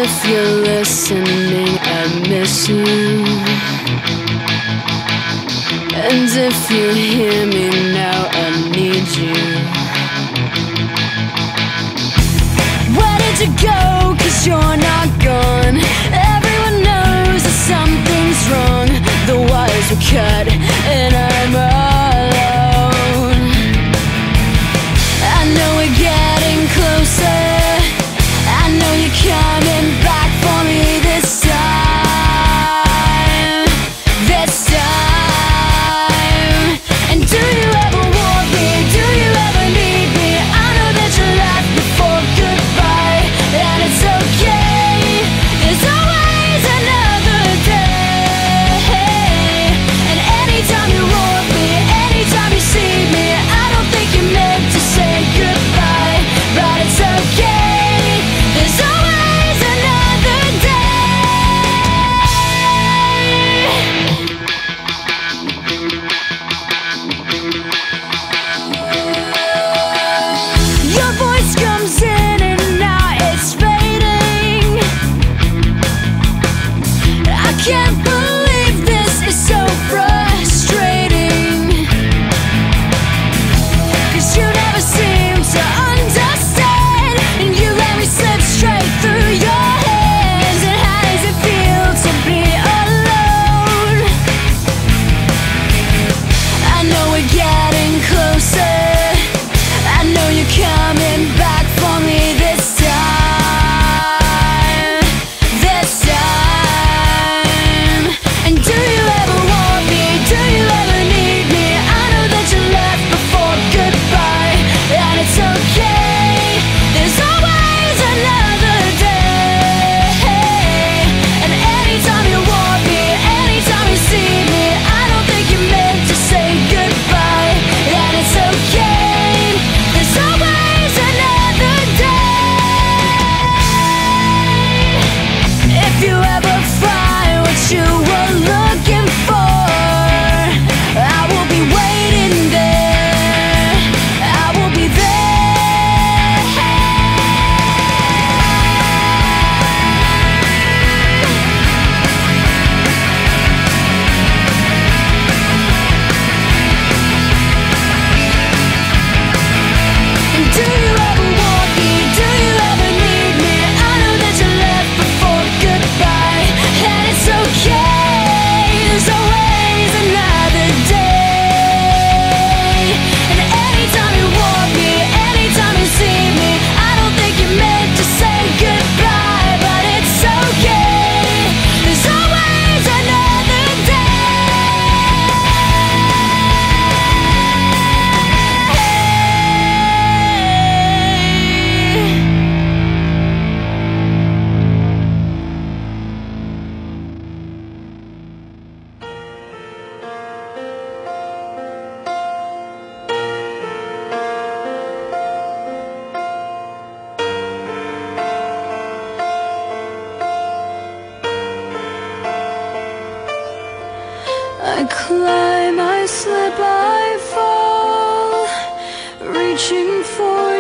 if you're listening, I miss you. And if you hear me now, I need you. Where did you go? 'Cause you're not gone. Everyone knows that something's wrong. The wires were cut and I'm alone. I know we're getting closer. I know you're coming back for me this time. This time. And do you ever want me? Do you ever need me? I know that you left before goodbye, and it's okay. There's always another day. And anytime you want me, anytime you see me, I don't think you meant to say goodbye, but it's okay. There's always another day. Your voice comes in and now it's fading. I can't believe this is so frustrating. 'Cause you never seem to understand, and you let me slip straight through your hands. And how does it feel to be alone? I know we're getting closer. I know you're coming back for me this time. This time. And do you ever want me? Do you ever need me? I know that you left before goodbye, and it's okay. There's always another day. And anytime you want me, anytime you see me, I don't think you meant to say goodbye, and it's okay. There's always another day. If you ever find what you were looking for, I will be waiting there. I will be there. And do you ever want me? Do you ever need me? I know that you left before goodbye, and it's okay. There's always another day. And anytime you want me, anytime you see me, I don't think you meant to say goodbye, but it's okay. There's always another I climb, I slip, I fall, reaching for